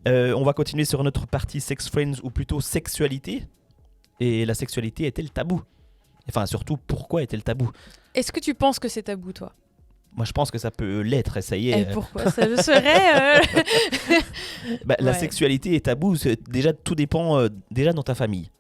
On va continuer sur notre partie sex friends ou plutôt sexualité. Et la sexualité est-elle tabou? Enfin, surtout, pourquoi est-elle tabou? Est-ce que tu penses que c'est tabou, toi? Moi, je pense que ça peut l'être, ça y Et est. pourquoi ça le serait La Ouais. sexualité est tabou. Déjà, tout dépend déjà dans ta famille.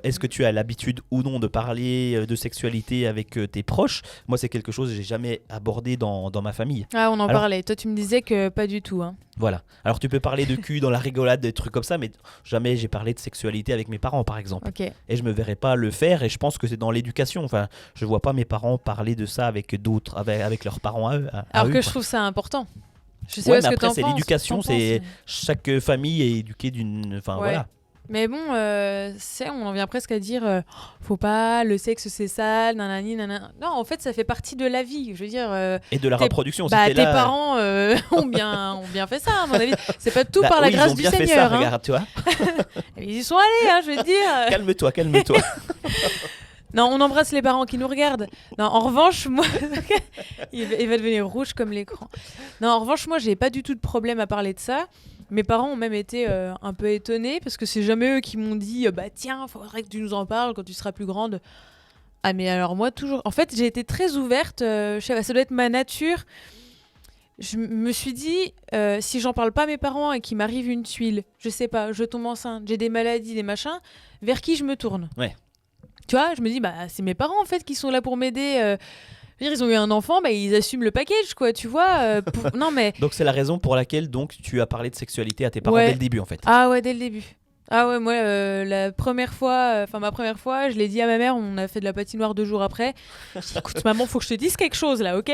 Est-ce que tu as l'habitude ou non de parler de sexualité avec tes proches? Moi, c'est quelque chose que j'ai jamais abordé dans ma famille. Ah, on en Alors- parlait. Toi, tu me disais que pas du tout. Hein. Voilà. Alors, tu peux parler de cul dans la rigolade, des trucs comme ça, mais jamais j'ai parlé de sexualité avec mes parents, par exemple. Ok. Et je me verrais pas le faire, et je pense que c'est dans l'éducation. Enfin, je vois pas mes parents parler de ça avec d'autres, avec leurs parents à eux. Alors eux, que je quoi. trouve ça important. Je sais Ouais, pas ce mais que après, t'en c'est penses. l'éducation, T'en c'est penses, chaque famille est éduquée d'une. Enfin, Ouais. voilà. Mais bon, on en vient presque à dire faut pas, le sexe c'est sale, nanani, nanana. Non, en fait, ça fait partie de la vie. Je veux dire, Et de la tes- reproduction, bah, c'était tes là. parents ont bien fait ça, à mon avis. C'est pas tout Bah par la oui, grâce ils ont du bien fait ça, Seigneur. Hein. regarde, tu vois. Ils y sont allés, hein, je veux te dire. Calme-toi, calme-toi. Non, on embrasse les parents qui nous regardent. Non, en revanche, moi, il va devenir rouge comme l'écran. Non, en revanche, moi, j'ai pas du tout de problème à parler de ça. Mes parents ont même été un peu étonnés parce que c'est jamais eux qui m'ont dit bah tiens, faudrait que tu nous en parles quand tu seras plus grande. Ah mais alors moi toujours. En fait, j'ai été très ouverte. Je sais pas, ça doit être ma nature. Je me suis dit si j'en parle pas à mes parents et qu'il m'arrive une tuile, je sais pas, je tombe enceinte, j'ai des maladies, des machins, vers qui je me tourne? Ouais. Tu vois, je me dis, bah, c'est mes parents en fait qui sont là pour m'aider. Je veux dire, ils ont eu un enfant, bah, ils assument le package, quoi, tu vois. Non, mais. Donc c'est la raison pour laquelle donc tu as parlé de sexualité à tes parents Ouais. dès le début en fait. Ah ouais, dès le début. Ah ouais, moi, la première fois, ma première fois, je l'ai dit à ma mère, on a fait de la patinoire 2 jours après. J'ai dit, écoute, maman, faut que je te dise quelque chose là, ok?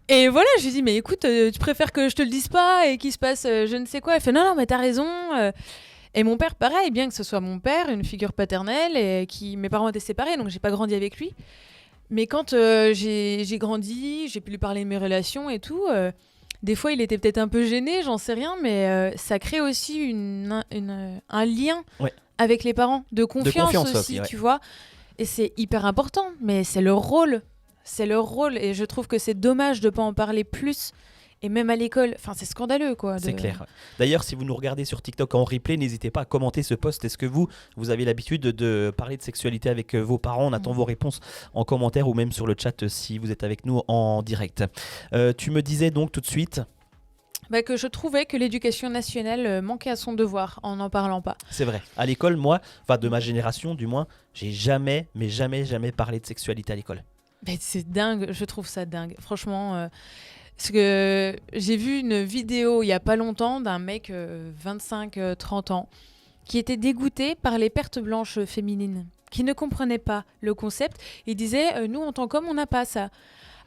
Et voilà, je lui ai dit, mais écoute, tu préfères que je te le dise pas et qu'il se passe je ne sais quoi? Elle fait, non, non, mais t'as raison. Et mon père, pareil, bien que ce soit mon père, une figure paternelle, et mes parents étaient séparés, donc j'ai pas grandi avec lui. Mais quand j'ai grandi, j'ai pu lui parler de mes relations et tout, des fois il était peut-être un peu gêné, j'en sais rien, mais ça crée aussi un lien Ouais. avec les parents, de confiance confiance aussi, aussi, ouais. tu vois. Et c'est hyper important, mais c'est leur rôle. C'est leur rôle, et je trouve que c'est dommage de pas en parler plus. Et même à l'école, enfin c'est scandaleux quoi. C'est clair. D'ailleurs, si vous nous regardez sur TikTok en replay, n'hésitez pas à commenter ce post. Est-ce que vous avez l'habitude de parler de sexualité avec vos parents? On attend vos réponses en commentaire ou même sur le chat si vous êtes avec nous en direct. Tu me disais donc tout de suite. Bah, que je trouvais que l'éducation nationale manquait à son devoir en n'en parlant pas. C'est vrai. À l'école, moi, enfin de ma génération du moins, j'ai jamais, mais jamais, jamais parlé de sexualité à l'école. Mais c'est dingue, je trouve ça dingue. Franchement, parce que j'ai vu une vidéo il y a pas longtemps d'un mec 25-30 ans qui était dégoûté par les pertes blanches féminines, qui ne comprenait pas le concept. Il disait nous en tant qu'hommes on n'a pas ça.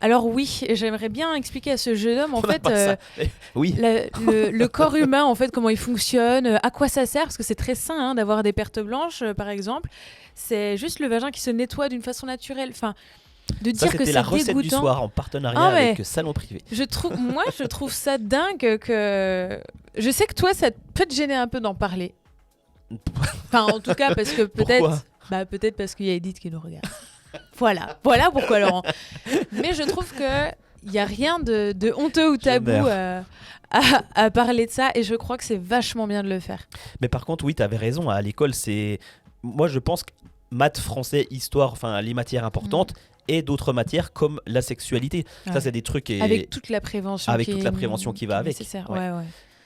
Alors oui, j'aimerais bien expliquer à ce jeune homme en On n'a fait pas ça. Oui. le corps humain en fait comment il fonctionne, à quoi ça sert, parce que c'est très sain hein, d'avoir des pertes blanches par exemple. C'est juste le vagin qui se nettoie d'une façon naturelle. Enfin, de Ça, dire que c'était c'est la recette du dégoûtant. soir en partenariat Ah, mais- avec Salon Privé. Je trouve ça dingue que. Je sais que toi, ça peut te gêner un peu d'en parler. Enfin, en tout cas, parce que peut-être. Pourquoi Peut-être parce qu'il y a Edith qui nous regarde. Voilà pourquoi, Laurent. Mais je trouve que il y a rien de honteux ou tabou meurs. à parler de ça, et je crois que c'est vachement bien de le faire. Mais par contre, oui, tu avais raison. À l'école, c'est. Moi, je pense que maths, français, histoire, enfin, les matières importantes et d'autres matières comme la sexualité. Ouais. Ça, c'est des trucs. Avec toute la prévention qui va avec. Nécessaire. Ouais. Ouais.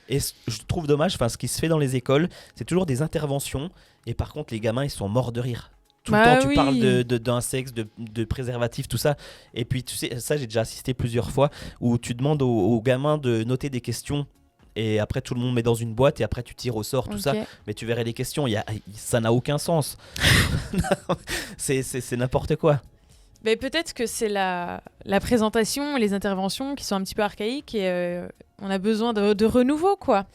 Et je trouve dommage, ce qui se fait dans les écoles, c'est toujours des interventions. Et par contre, les gamins, ils sont morts de rire. Tout le Bah temps, tu oui. parles d'un sexe, de préservatif, tout ça. Et puis, tu sais, ça, j'ai déjà assisté plusieurs fois où tu demandes aux gamins de noter des questions. Et après, tout le monde met dans une boîte et après, tu tires au sort, tout Ok. ça. Mais tu verrais les questions, ça n'a aucun sens. c'est n'importe quoi. Mais peut-être que c'est la présentation, les interventions qui sont un petit peu archaïques et on a besoin de renouveau, quoi.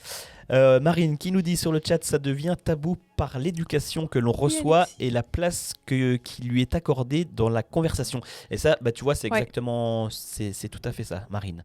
Marine qui nous dit sur le chat, ça devient tabou par l'éducation que l'on reçoit Alexis. et la place qui lui est accordée dans la conversation. Et ça, tu vois, c'est Ouais. exactement, c'est tout à fait ça, Marine.